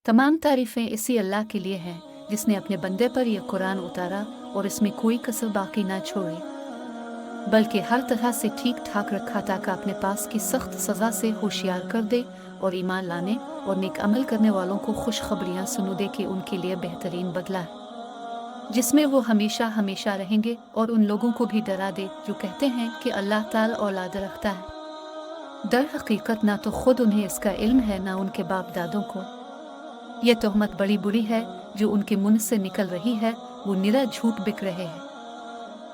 तमाम तारीफ़ें इसी अल्लाह के लिए हैं जिसने अपने बंदे पर यह कुरान उतारा और इसमें कोई कसर बाकी ना छोड़ी, बल्कि हर तरह से ठीक ठाक रखा ताकि अपने पास की सख्त सज़ा से होशियार कर दे और ईमान लाने और नेक अमल करने वालों को खुशखबरियाँ सुनो दे कि उनके लिए बेहतरीन बदला है जिसमें वो हमेशा हमेशा रहेंगे, और उन लोगों को भी डरा दे जो कहते हैं कि अल्लाह ताला औलाद रखता है। दर हकीकत ना तो खुद उन्हें इसका इल्म है ना उनके बाप दादों को। ये तोहमत बड़ी बुरी है जो उनके मुंह से निकल रही है, वो निरा झूठ बिक रहे हैं।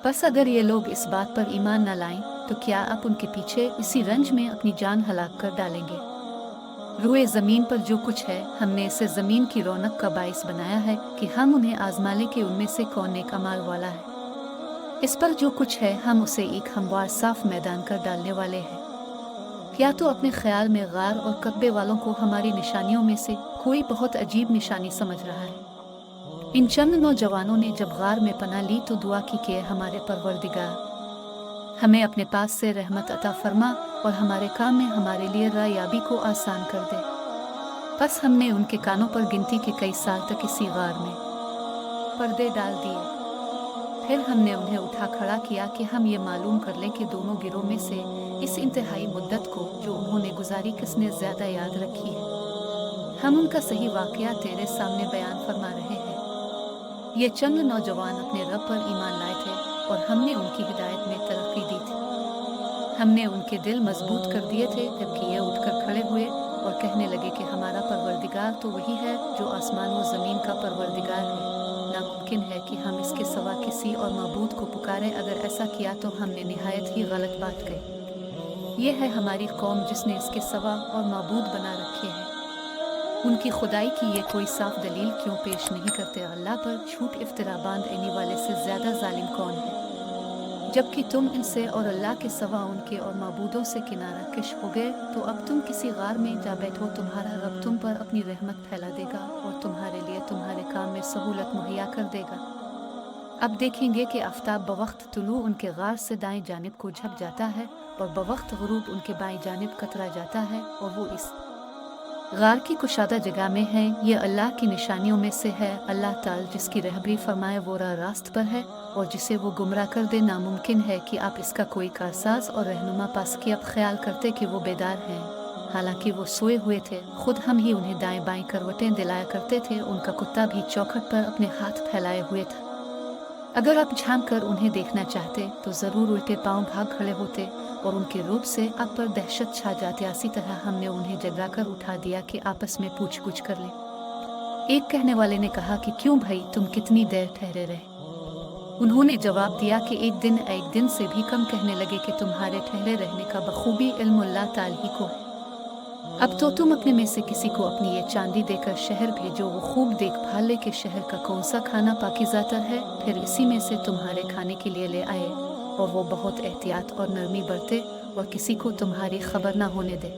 बस अगर ये लोग इस बात पर ईमान न लाएं तो क्या आप उनके पीछे इसी रंज में अपनी जान हलाक कर डालेंगे। रुए ज़मीन पर जो कुछ है हमने इसे ज़मीन की रौनक का बाइस बनाया है कि हम उन्हें आजमा लें कि उनमें से कौन नेक अमाल वाला है। इस पर जो कुछ है हम उसे एक हमवार साफ मैदान कर डालने वाले हैं। क्या तो अपने ख्याल में गार और कब्बे वालों को हमारी निशानियों में से कोई बहुत अजीब निशानी समझ रहा है। इन चंद नौजवानों ने जब गार में पनाह ली तो दुआ की कि हमारे परवरदिगार हमें अपने पास से रहमत अता फरमा और हमारे काम में हमारे लिए रायाबी को आसान कर दे। बस हमने उनके कानों पर गिनती के कई साल तक इसी गार में पर्दे डाल दिए। फिर हमने उन्हें उठा खड़ा किया कि हम ये मालूम कर लें कि दोनों गिरोह में से इस इंतहाई मुद्दत को जो उन्होंने गुजारी किसने ज़्यादा याद रखी है। हम उनका सही वाक़या तेरे सामने बयान फरमा रहे हैं। ये चंद नौजवान अपने रब पर ईमान लाए थे और हमने उनकी हिदायत में तरक्की दी थी। हमने उनके दिल मजबूत कर दिए थे जबकि ये उठकर खड़े हुए और कहने लगे कि हमारा परवरदिगार तो वही है जो आसमान व ज़मीन का परवरदिगार है। नामुमकिन है कि हम इसके सिवा किसी और मबूद को पुकारें। अगर ऐसा किया तो हमने निहायत ही गलत बात कही। ये है हमारी कौम जिसने इसके सिवा और मबूद बना रखे हैं। उनकी खुदाई की ये कोई साफ दलील क्यों पेश नहीं करते। अल्लाह पर झूठ इफ्तिरा बांधने वाले से ज़्यादा जालिम कौन है, जबकि तुम इनसे और अल्लाह के सिवा उनके और मबूदों से किनारा कश हो गए। तो अब तुम किसी गार में जा बैठो, तुम्हारा रब तुम पर अपनी रहमत फैला देगा और तुम्हारे लिए तुम्हारे काम में सहूलत मुहैया कर देगा। अब देखेंगे कि आफताब बवक्त तुलू उनके गार से दाएं जानिब को झक जाता है और बवक्त गुरूब उनके बाएं जानिब कतरा जाता है, और वो इस गार की कुशादा जगह में है। ये अल्लाह की निशानियों में से है। अल्लाह ताला जिसकी रहबरी फरमाए वो रास्त पर है, और जिसे वो गुमराह कर दे नामुमकिन है कि आप इसका कोई कारसाज और रहनुमा पास कि आप ख्याल करते कि वो बेदार हैं, हालांकि वो सोए हुए थे। खुद हम ही उन्हें दाएं बाएं करवटें दिलाया करते थे। उनका कुत्ता भी चौखट पर अपने हाथ फैलाए हुए था। अगर आप झांक कर उन्हें देखना चाहते तो ज़रूर उल्टे पांव भाग खड़े होते और उनके रूप से आप पर दहशत छा जाती। इसी तरह हमने उन्हें जगा कर उठा दिया कि आपस में पूछ गुछ कर लें। एक कहने वाले ने कहा कि क्यों भाई, तुम कितनी देर ठहरे रहे। उन्होंने जवाब दिया कि एक दिन से भी कम। कहने लगे कि तुम्हारे ठहरे रहने का बखूबी इल्म अल्लाह ताला ही को है। अब तो तुम अपने में से किसी को अपनी ये चांदी देकर शहर भेजो, वो खूब देखभाल ले कि शहर का कौन सा खाना पाकीज़ातर है, फिर इसी में से तुम्हारे खाने के लिए ले आए, और वो बहुत एहतियात और नरमी बरते और किसी को तुम्हारी खबर ना होने दे।